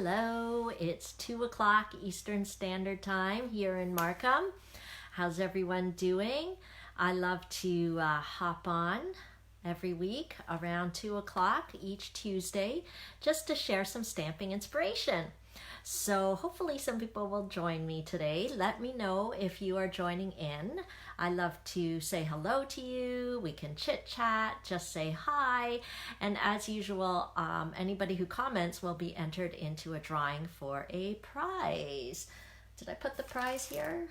Hello, it's 2 o'clock Eastern Standard Time here in Markham. How's everyone doing? I love to hop on every week around 2 o'clock each Tuesday just to share some stamping inspiration. So hopefully some people will join me today. Let me know if you are joining in. I love to say hello to you. We can chit chat, just say hi. And as usual, anybody who comments will be entered into a drawing for a prize. Did I put the prize here?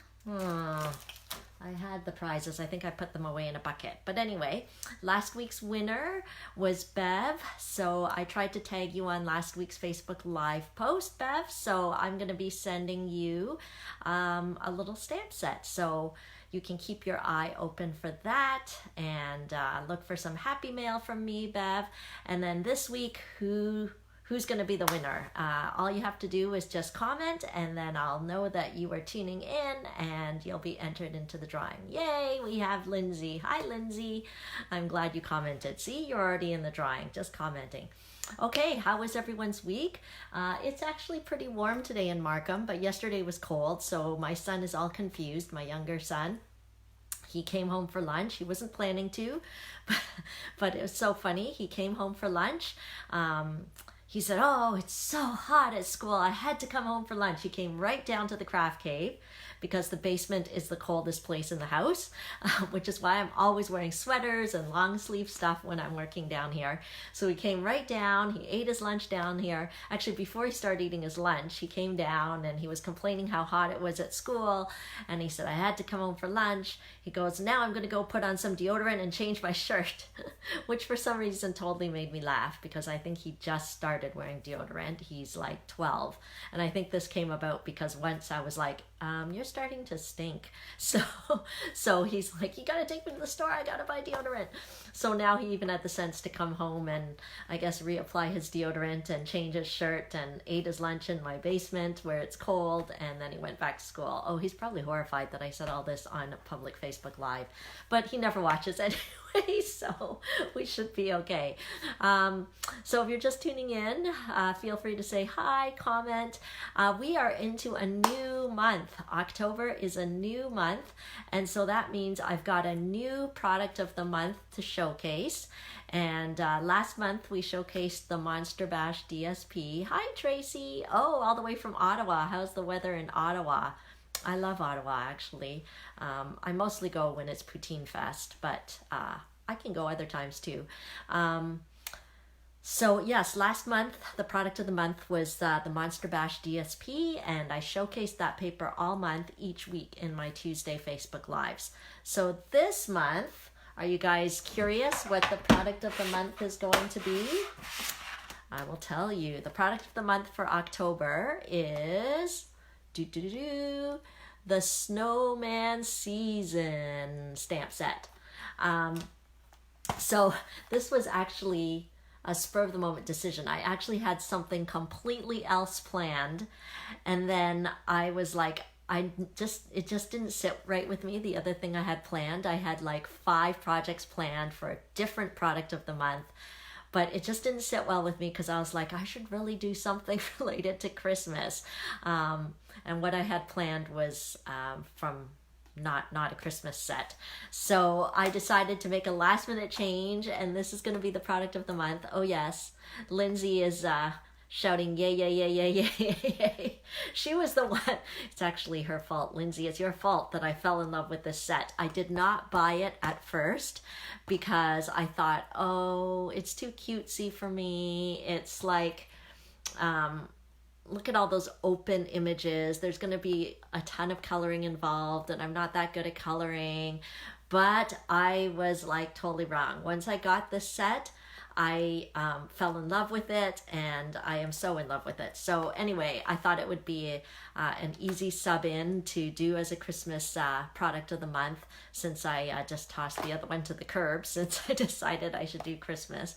I had the prizes. I think I put them away in a bucket. But anyway, last week's winner was Bev. So I tried to tag you on last week's Facebook Live post, Bev. So I'm going to be sending you a little stamp set. So you can keep your eye open for that and look for some happy mail from me, Bev. And then this week, who's going to be the winner? All you have to do is just comment, and then I'll know that you are tuning in and you'll be entered into the drawing. Yay, we have Lindsay. Hi, Lindsay. I'm glad you commented. See, you're already in the drawing, just commenting. Okay, how was everyone's week? It's actually pretty warm today in Markham, but yesterday was cold, so my son is all confused, my younger son. He came home for lunch. He wasn't planning to, but it was so funny. He came home for lunch. He said, "Oh, it's so hot at school. I had to come home for lunch." He came right down to the craft cave because the basement is the coldest place in the house, which is why I'm always wearing sweaters and long sleeve stuff when I'm working down here. So he came right down. He ate his lunch down here. Actually, before he started eating his lunch, he came down and he was complaining how hot it was at school. And he said, "I had to come home for lunch." He goes, "Now I'm going to go put on some deodorant and change my shirt," which for some reason totally made me laugh because I think he just started wearing deodorant. He's like 12. And I think this came about because once I was like, "You're starting to stink." So he's like, "You got to take me to the store. I got to buy deodorant." So now he even had the sense to come home and I guess reapply his deodorant and change his shirt and ate his lunch in my basement where it's cold. And then he went back to school. Oh, he's probably horrified that I said all this on a public Facebook Live, but he never watches anyway, so we should be okay. So if you're just tuning in, feel free to say hi, comment. We are into a new month. October is a new month, and so that means I've got a new product of the month to showcase. And last month we showcased the Monster Bash DSP. Hi, Tracy. Oh, all the way from Ottawa. How's the weather in Ottawa? I love Ottawa, actually. I mostly go when it's Poutine Fest, but I can go other times too. So yes, last month, the product of the month was the Monster Bash DSP, and I showcased that paper all month, each week in my Tuesday Facebook Lives. So this month, are you guys curious what the product of the month is going to be? I will tell you. The product of the month for October is the Snowman Season stamp set. So this was actually a spur of the moment decision. I actually had something completely else planned, and then I was like, it just didn't sit right with me. The other thing I had planned, I had like 5 projects planned for a different product of the month, but it just didn't sit well with me because I was like, I should really do something related to Christmas. And what I had planned was from not a Christmas set. So I decided to make a last minute change, and this is going to be the product of the month. Oh yes, Lindsay is shouting yay, yay, yay, yay, yay, yay, yay. She was the one. It's actually her fault. Lindsay, it's your fault that I fell in love with this set. I did not buy it at first because I thought, oh, it's too cutesy for me. It's like, look at all those open images. There's going to be a ton of coloring involved, and I'm not that good at coloring. But I was like totally wrong. Once I got this set, I fell in love with it, and I am so in love with it. So anyway, I thought it would be an easy sub-in to do as a Christmas product of the month, since I just tossed the other one to the curb since I decided I should do Christmas.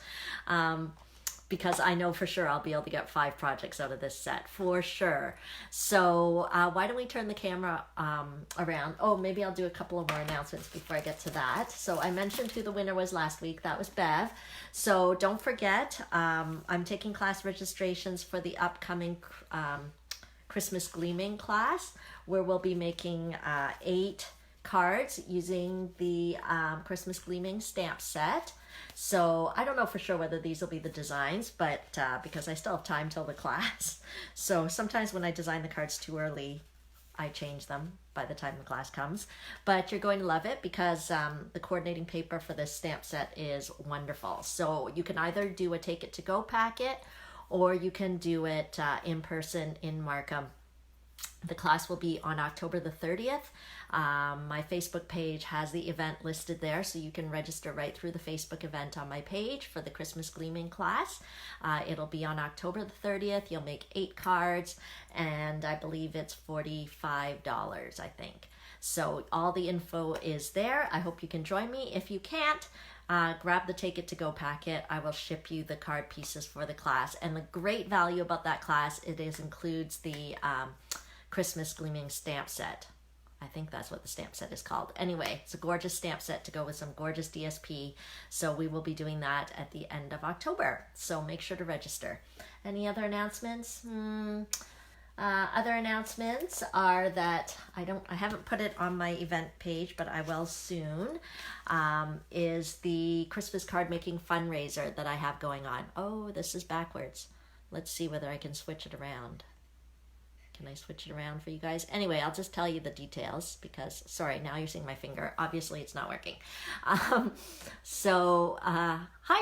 because I know for sure I'll be able to get 5 projects out of this set for sure. So why don't we turn the camera around? Oh, maybe I'll do a couple of more announcements before I get to that. So I mentioned who the winner was last week. That was Bev. So don't forget, I'm taking class registrations for the upcoming Christmas Gleaming class, where we'll be making 8 cards using the Christmas Gleaming stamp set. So I don't know for sure whether these will be the designs, but because I still have time till the class. So sometimes when I design the cards too early, I change them by the time the class comes. But you're going to love it because the coordinating paper for this stamp set is wonderful. So you can either do a take it to go packet, or you can do it in person in Markham. The class will be on October the 30th. My Facebook page has the event listed there, so you can register right through the Facebook event on my page for the Christmas Gleaming class. It'll be on October the 30th. You'll make 8 cards, and I believe it's $45, I think. So all the info is there. I hope you can join me. If you can't, grab the Take It To Go packet. I will ship you the card pieces for the class. And the great value about that class, includes the Christmas Gleaming stamp set. I think that's what the stamp set is called. Anyway, it's a gorgeous stamp set to go with some gorgeous DSP. So we will be doing that at the end of October. So make sure to register. Any other announcements? Other announcements are that I haven't put it on my event page, but I will soon, is the Christmas card making fundraiser that I have going on. Oh, this is backwards. Let's see whether I can switch it around. Can I switch it around for you guys? Anyway, I'll just tell you the details because, sorry, now you're seeing my finger. Obviously, it's not working. Hi,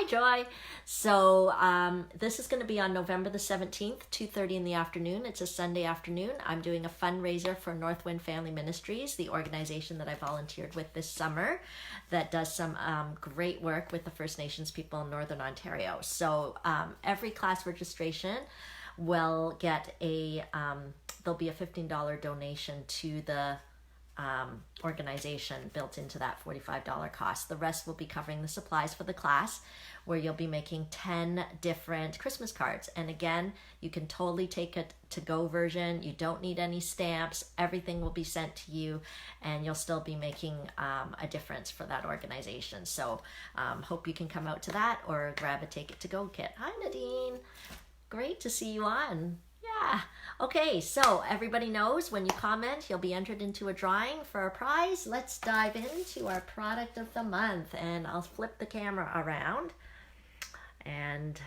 Joy. So this is going to be on November the 17th, 2:30 in the afternoon. It's a Sunday afternoon. I'm doing a fundraiser for Northwind Family Ministries, the organization that I volunteered with this summer that does some great work with the First Nations people in Northern Ontario. So every class registration will get there'll be a $15 donation to the organization built into that $45 cost. The rest will be covering the supplies for the class, where you'll be making 10 different Christmas cards. And again, you can totally take a to-go version. You don't need any stamps. Everything will be sent to you, and you'll still be making a difference for that organization. So hope you can come out to that or grab a Take It To Go kit. Hi, Nadine. Great to see you on. Yeah. Okay, so everybody knows when you comment, you'll be entered into a drawing for a prize. Let's dive into our product of the month, and I'll flip the camera around, and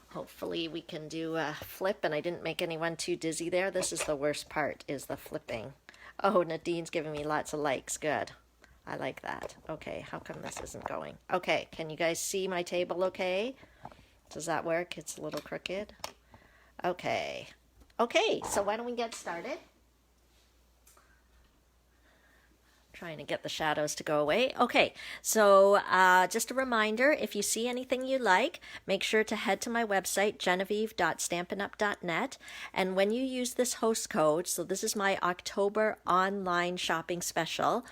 hopefully we can do a flip, and I didn't make anyone too dizzy there. This is the worst part, is the flipping. Oh, Nadine's giving me lots of likes. Good. I like that. Okay, how come this isn't going? Okay, can you guys see my table okay? Does that work? It's a little crooked. Okay. Okay, so why don't we get started? Trying to get the shadows to go away. Okay, so just a reminder, if you see anything you like, make sure to head to my website, genevieve.stampinup.net, and when you use this host code, so this is my October online shopping special,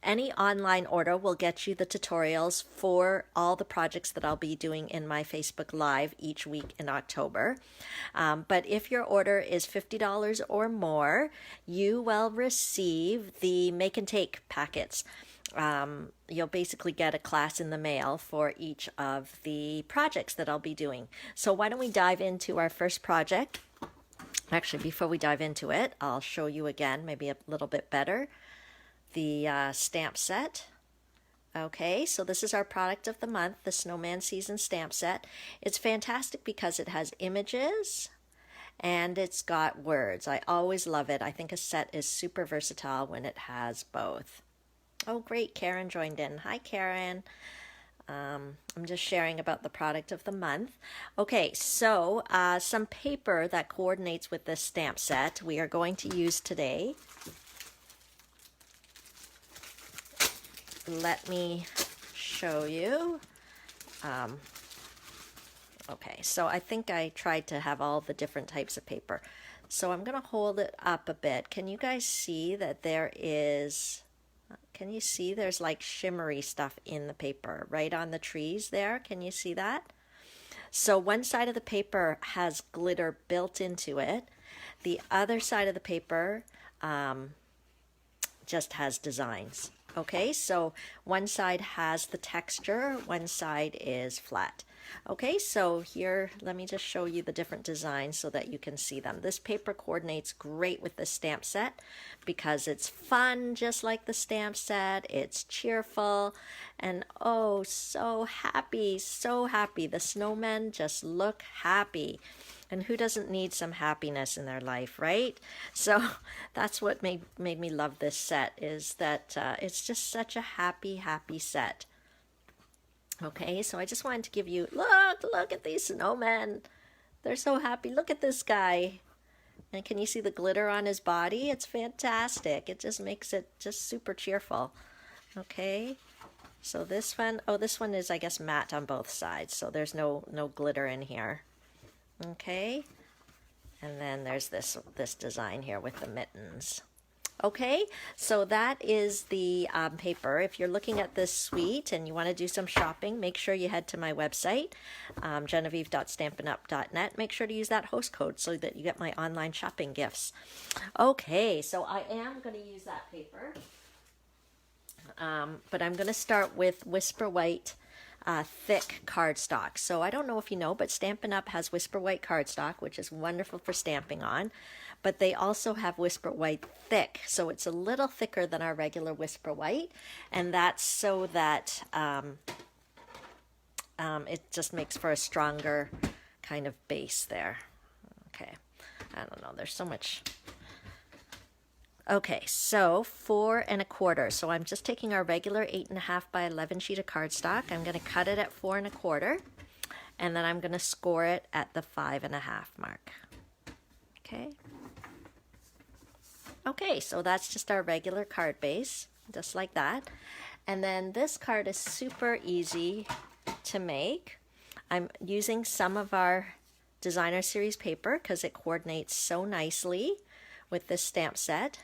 any online order will get you the tutorials for all the projects that I'll be doing in my Facebook Live each week in October. But if your order is $50 or more, you will receive the Make and Take packets. You'll basically get a class in the mail for each of the projects that I'll be doing. So why don't we dive into our first project? Actually, before we dive into it, I'll show you again, maybe a little bit better, the stamp set. Okay, so this is our product of the month, the Snowman Season stamp set. It's fantastic because it has images and it's got words. I always love it. I think a set is super versatile when it has both. Oh, great, Karen joined in. Hi, Karen. I'm just sharing about the product of the month. Okay, so some paper that coordinates with this stamp set we are going to use today. Let me show you. Okay, so I think I tried to have all the different types of paper. So I'm going to hold it up a bit. Can you guys see that there is, can you see there's like shimmery stuff in the paper right on the trees there? Can you see that? So one side of the paper has glitter built into it. The other side of the paper just has designs. Okay, so one side has the texture, one side is flat. Okay, so here, let me just show you the different designs so that you can see them. This paper coordinates great with the stamp set because it's fun, just like the stamp set. It's cheerful, and oh, so happy, so happy. The snowmen just look happy. And who doesn't need some happiness in their life, right? So that's what made me love this set, is that it's just such a happy, happy set. Okay, so I just wanted to give you, look at these snowmen. They're so happy. Look at this guy. And can you see the glitter on his body? It's fantastic. It just makes it just super cheerful. Okay, so this one, oh, this one is, I guess, matte on both sides. So there's no glitter in here. Okay, and then there's this design here with the mittens. Okay, so that is the paper. If you're looking at this suite and you want to do some shopping, make sure you head to my website, genevieve.stampinup.net. Make sure to use that host code so that you get my online shopping gifts. Okay, so I am going to use that paper, but I'm going to start with Whisper White thick cardstock. So I don't know if you know, but Stampin' Up! Has Whisper White cardstock, which is wonderful for stamping on, but they also have Whisper White thick, so it's a little thicker than our regular Whisper White, and that's so that it just makes for a stronger kind of base there. Okay, I don't know, there's so much. Okay, so 4 1/4. So I'm just taking our regular 8.5 by 11 sheet of cardstock. I'm going to cut it at 4 1/4, and then I'm going to score it at the 5.5 mark. Okay. Okay, so that's just our regular card base, just like that. And then this card is super easy to make. I'm using some of our designer series paper because it coordinates so nicely with this stamp set.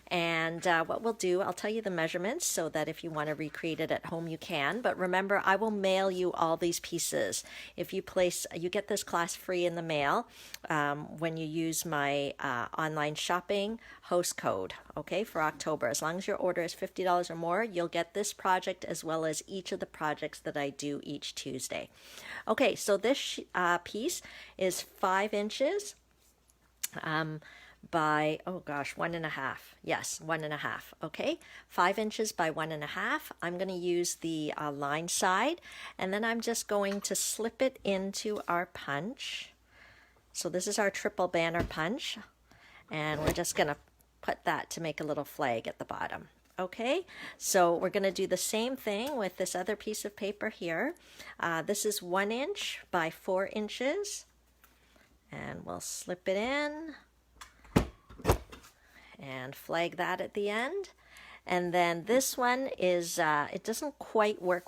And what we'll do, I'll tell you the measurements so that if you want to recreate it at home, you can. But remember, I will mail you all these pieces. If you get this class free in the mail when you use my online shopping host code, okay, for October. As long as your order is $50 or more, you'll get this project as well as each of the projects that I do each Tuesday. Okay, so this piece is 5 inches. By, oh gosh, 1.5. Yes, 1.5. Okay, 5 inches by 1.5. I'm going to use the line side, and then I'm just going to slip it into our punch. So this is our triple banner punch, and we're just going to put that to make a little flag at the bottom. Okay, so we're going to do the same thing with this other piece of paper here. This is 1 inch by 4 inches, and we'll slip it in and flag that at the end. And then this one is, it doesn't quite work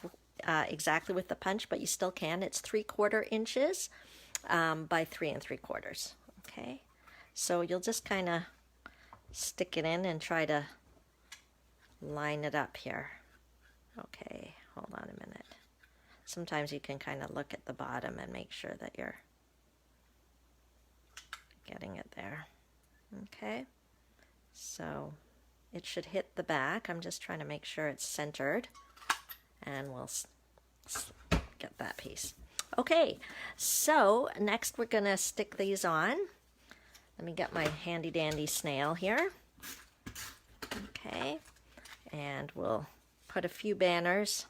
exactly with the punch, but you still can. It's 3/4 inches by 3 3/4. Okay, so you'll just kind of stick it in and try to line it up here. Okay, hold on a minute. Sometimes you can kind of look at the bottom and make sure that you're getting it there. Okay. So it should hit the back. I'm just trying to make sure it's centered, and we'll get that piece. Okay, so next we're going to stick these on. Let me get my handy dandy snail here. Okay, and we'll put a few banners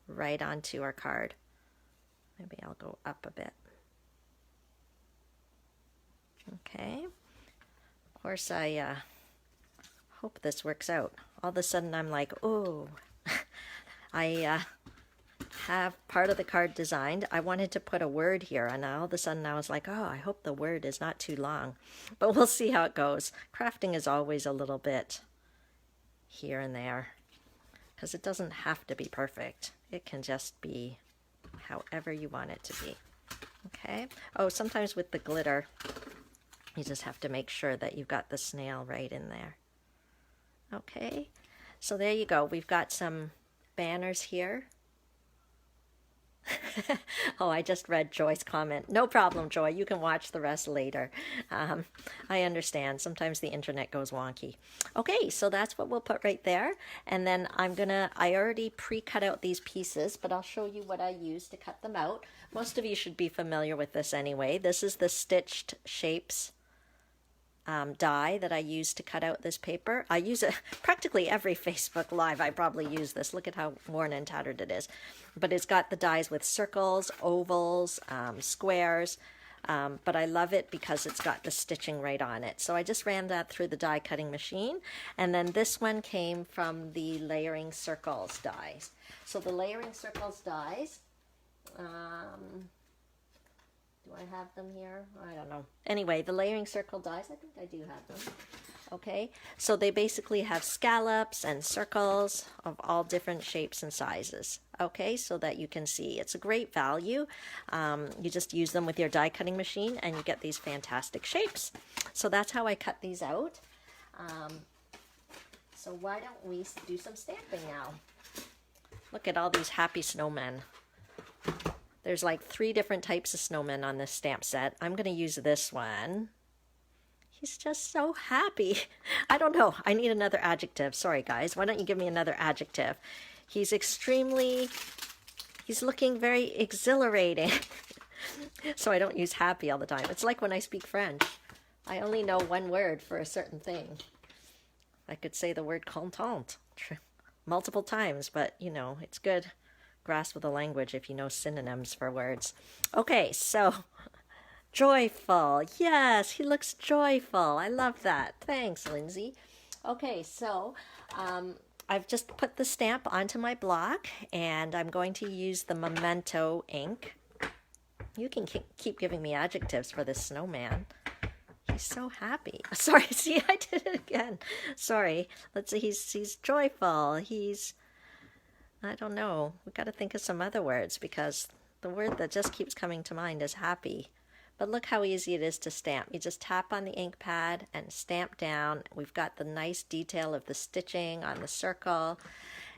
right onto our card. Maybe I'll go up a bit. Okay, of course I hope this works out. All of a sudden I'm like, oh, I have part of the card designed. I wanted to put a word here, and all of a sudden I was like, oh, I hope the word is not too long. But we'll see how it goes. Crafting is always a little bit here and there, because it doesn't have to be perfect. It can just be however you want it to be. Okay. Oh, sometimes with the glitter, you just have to make sure that you've got the snail right in there. Okay, so there you go. We've got some banners here. Oh, I just read Joy's comment. No problem, Joy. You can watch the rest later. I understand. Sometimes the internet goes wonky. Okay, so that's what we'll put right there. And then I already pre-cut out these pieces, but I'll show you what I use to cut them out. Most of you should be familiar with this anyway. This is the Stitched Shapes die that I use to cut out this paper. I use it practically every Facebook Live. I probably use this. Look at how worn and tattered it is. But it's got the dies with circles, ovals, squares. But I love it because it's got the stitching right on it. So I just ran that through the die cutting machine. And then this one came from the Layering Circles dies. So the Layering Circles dies, do I have them here? I don't know. Anyway, the Layering Circle dies, I think I do have them. Okay, so they basically have scallops and circles of all different shapes and sizes. Okay, so that you can see. It's a great value. You just use them with your die cutting machine and you get these fantastic shapes. So that's how I cut these out. So why don't we do some stamping now? Look at all these happy snowmen. There's like 3 different types of snowmen on this stamp set. I'm going to use this one. He's just so happy. I don't know. I need another adjective. Sorry, guys. Why don't you give me another adjective? He's looking very exhilarating. So I don't use happy all the time. It's like when I speak French. I only know one word for a certain thing. I could say the word content multiple times, but you know, it's good. Grasp of the language if you know synonyms for words. Okay, so joyful. Yes, he looks joyful. I love that. Thanks, Lindsay. Okay, so I've just put the stamp onto my block and I'm going to use the Memento ink. You can keep giving me adjectives for this snowman. He's so happy. Sorry, see, I did it again. Sorry. Let's see, he's joyful. I don't know. We've got to think of some other words because the word that just keeps coming to mind is happy. But look how easy it is to stamp. You just tap on the ink pad and stamp down. We've got the nice detail of the stitching on the circle.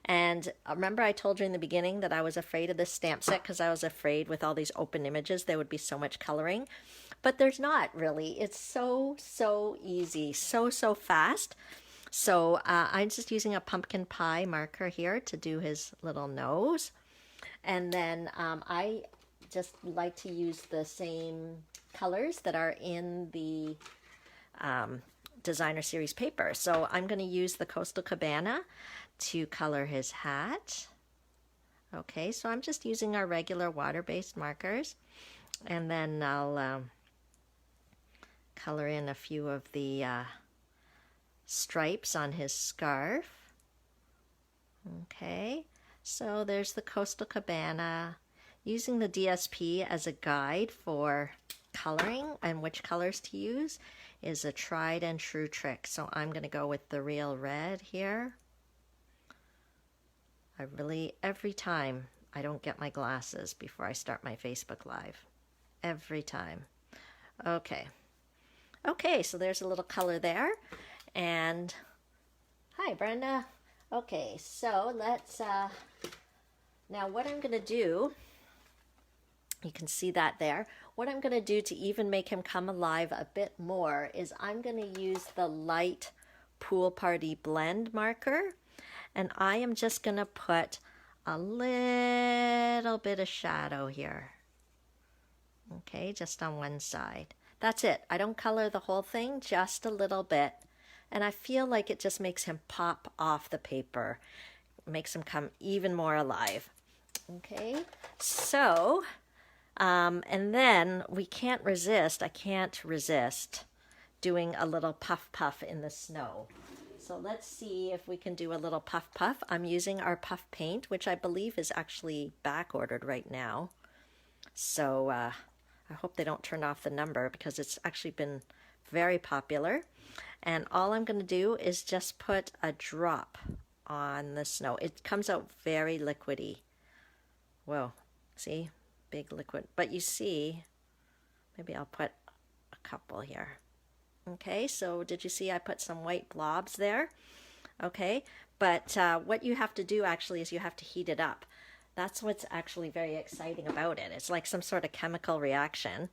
And remember I told you in the beginning that I was afraid of this stamp set because I was afraid with all these open images there would be so much coloring. But there's not really. It's so easy, so fast. So I'm just using a pumpkin pie marker here to do his little nose. And then I just like to use the same colors that are in the designer series paper. So I'm going to use the Coastal Cabana to color his hat. Okay, so I'm just using our regular water-based markers. And then I'll color in a few of the stripes on his scarf. Okay, so there's the Coastal Cabana. Using the DSP as a guide for coloring and which colors to use is a tried and true trick. So I'm going to go with the real red here. Every time I don't get my glasses before I start my Facebook Live. Every time. Okay, so there's a little color there. And hi, Brenda. Okay, so let's, now what I'm going to do, you can see that there. What I'm going to do to even make him come alive a bit more is I'm going to use the light Pool Party blend marker. And I am just going to put a little bit of shadow here. Okay, just on one side. That's it. I don't color the whole thing, just a little bit. And I feel like it just makes him pop off the paper. Makes him come even more alive. Okay, so, and then I can't resist doing a little puff in the snow. So let's see if we can do a little puff. I'm using our puff paint, which I believe is actually back ordered right now. So I hope they don't turn off the number because it's actually been very popular. And all I'm going to do is just put a drop on the snow. It comes out very liquidy. Whoa, see? Big liquid. But you see, maybe I'll put a couple here. Okay, so did you see I put some white blobs there? Okay, but what you have to do actually is you have to heat it up. That's what's actually very exciting about it. It's like some sort of chemical reaction.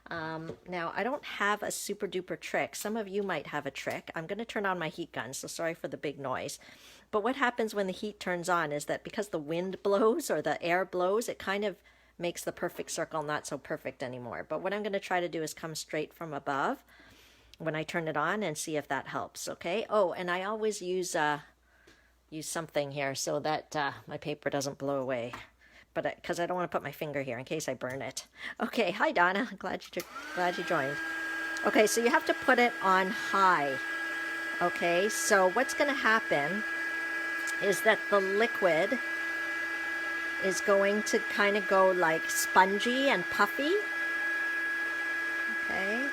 Now, I don't have a super duper trick. Some of you might have a trick. I'm going to turn on my heat gun, so sorry for the big noise. But what happens when the heat turns on is that because the wind blows or the air blows, it kind of makes the perfect circle not so perfect anymore. But what I'm going to try to do is come straight from above when I turn it on and see if that helps, okay? Oh, and I always use something here so that my paper doesn't blow away. But because I don't want to put my finger here in case I burn it. Okay, hi Donna, glad you joined. Okay, so you have to put it on high. Okay, so what's going to happen is that the liquid is going to kind of go like spongy and puffy. Okay,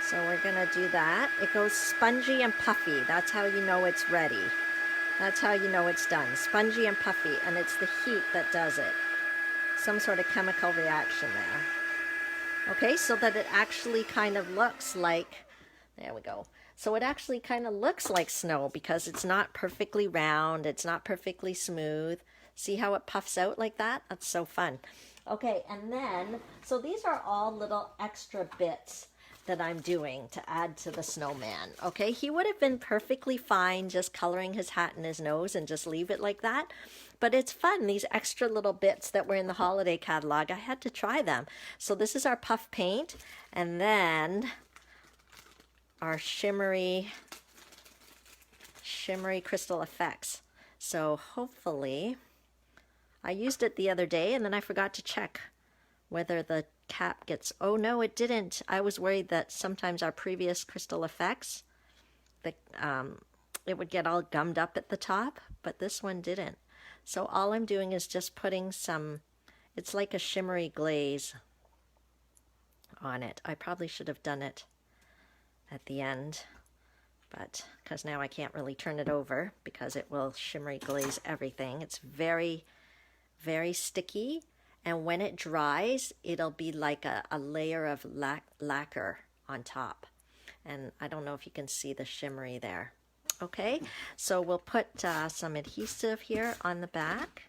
so we're going to do that. It goes spongy and puffy. That's how you know it's ready. That's how you know it's done. Spongy and puffy, and it's the heat that does it. Some sort of chemical reaction there. Okay, so that it actually kind of looks like, there we go. So it actually kind of looks like snow because it's not perfectly round, it's not perfectly smooth. See how it puffs out like that? That's so fun. Okay, and then, so these are all little extra bits that I'm doing to add to the snowman. Okay, he would have been perfectly fine just coloring his hat and his nose and just leave it like that. But it's fun, these extra little bits that were in the holiday catalog. I had to try them. So this is our puff paint, and then our shimmery crystal effects. So hopefully, I used it the other day and then I forgot to check whether the cap gets, oh no, it didn't. I was worried that sometimes our previous crystal effects, it would get all gummed up at the top, but this one didn't. So all I'm doing is just putting some, it's like a shimmery glaze on it. I probably should have done it at the end, but because now I can't really turn it over because it will shimmery glaze everything. It's very, very sticky. And when it dries, it'll be like a layer of lacquer on top. And I don't know if you can see the shimmery there. Okay, so we'll put some adhesive here on the back.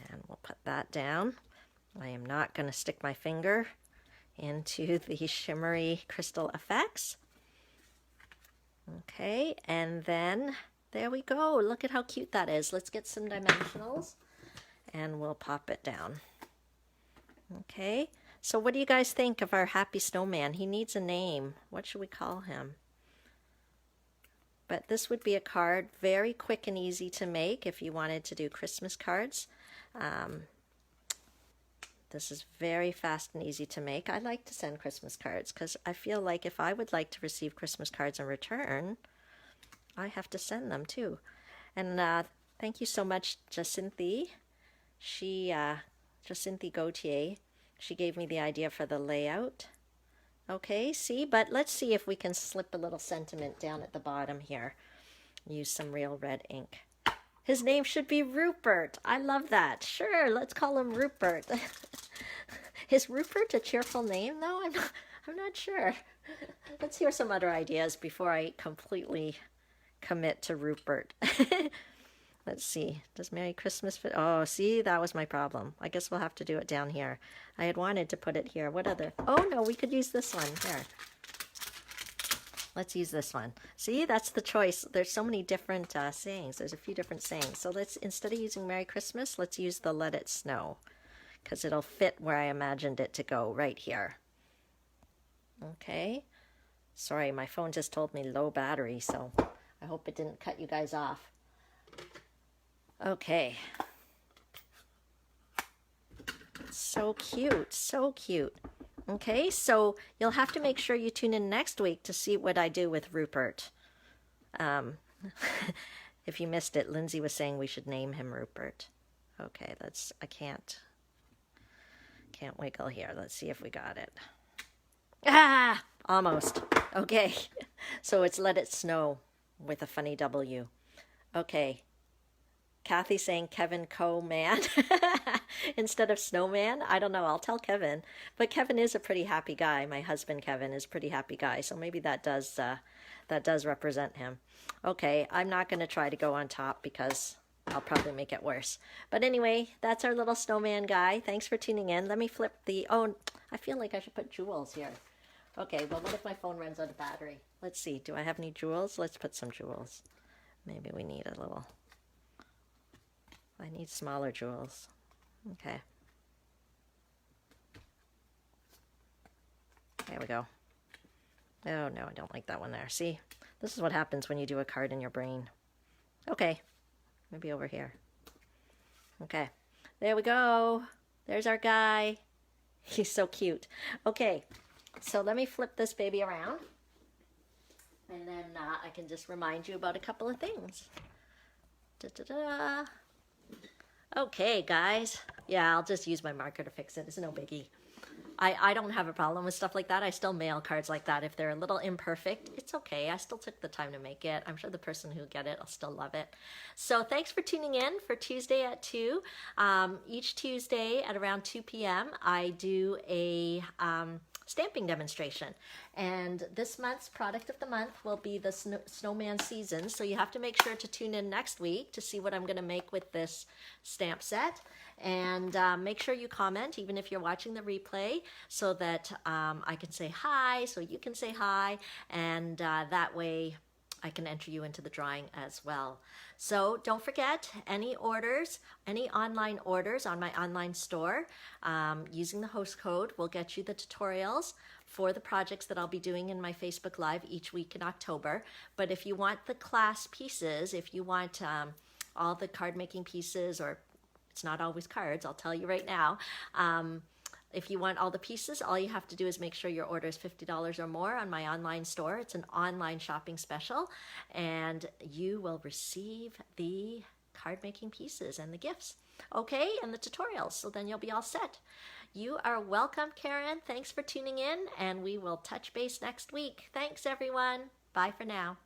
And we'll put that down. I am not going to stick my finger into the shimmery crystal effects. Okay, and then there we go. Look at how cute that is. Let's get some dimensionals and we'll pop it down. Okay, so what do you guys think of our happy snowman? He needs a name. What should we call him? But this would be a card, very quick and easy to make if you wanted to do Christmas cards. This is very fast and easy to make. I like to send Christmas cards because I feel like if I would like to receive Christmas cards in return, I have to send them too. And thank you so much, Jacinthe. Jacinthe Gautier, she gave me the idea for the layout. Okay, see, but let's see if we can slip a little sentiment down at the bottom here. Use some real red ink. His name should be Rupert. I love that. Sure, let's call him Rupert. Is Rupert a cheerful name, though? I'm not sure. Let's hear some other ideas before I completely commit to Rupert. Let's see. Does Merry Christmas fit? Oh, see, that was my problem. I guess we'll have to do it down here. I had wanted to put it here. What other? Oh, no, we could use this one. Here. Let's use this one. See, that's the choice. There's so many different sayings. There's a few different sayings. So let's, instead of using Merry Christmas, let's use the Let It Snow, because it'll fit where I imagined it to go, right here. Okay. Sorry, my phone just told me low battery, so I hope it didn't cut you guys off. Okay. So cute, so cute. Okay, so you'll have to make sure you tune in next week to see what I do with Rupert. If you missed it, Lindsay was saying we should name him Rupert. Okay, I can't wiggle here. Let's see if we got it. Ah, almost. Okay, so it's Let It Snow with a funny W. Okay. Kathy saying Kevin Co-Man instead of Snowman. I don't know. I'll tell Kevin. But Kevin is a pretty happy guy. My husband, Kevin, is a pretty happy guy. So maybe that does that does represent him. Okay, I'm not going to try to go on top because I'll probably make it worse. But anyway, that's our little snowman guy. Thanks for tuning in. Let me flip the... Oh, I feel like I should put jewels here. Okay, well, what if my phone runs out of battery? Let's see. Do I have any jewels? Let's put some jewels. Maybe we need a little... I need smaller jewels. Okay. There we go. Oh, no, I don't like that one there. See? This is what happens when you do a card in your brain. Okay. Maybe over here. Okay. There we go. There's our guy. He's so cute. Okay. So let me flip this baby around. And then I can just remind you about a couple of things. Da-da-da. Okay, guys. Yeah, I'll just use my marker to fix it. It's no biggie. I don't have a problem with stuff like that. I still mail cards like that. If they're a little imperfect, it's okay. I still took the time to make it. I'm sure the person who get it will still love it. So thanks for tuning in for Tuesday at 2. Each Tuesday at around 2 p.m. I do a stamping demonstration. And this month's product of the month will be the Snowman season. So you have to make sure to tune in next week to see what I'm going to make with this stamp set. And make sure you comment, even if you're watching the replay, so that I can say hi, so you can say hi, and that way I can enter you into the drawing as well. So don't forget, any orders, any online orders on my online store, using the host code will get you the tutorials for the projects that I'll be doing in my Facebook Live each week in October. But if you want the class pieces, if you want all the card making pieces, or it's not always cards, I'll tell you right now. If you want all the pieces, all you have to do is make sure your order is $50 or more on my online store. It's an online shopping special, and you will receive the card making pieces and the gifts. Okay, and the tutorials, so then you'll be all set. You are welcome, Karen. Thanks for tuning in, and we will touch base next week. Thanks, everyone. Bye for now.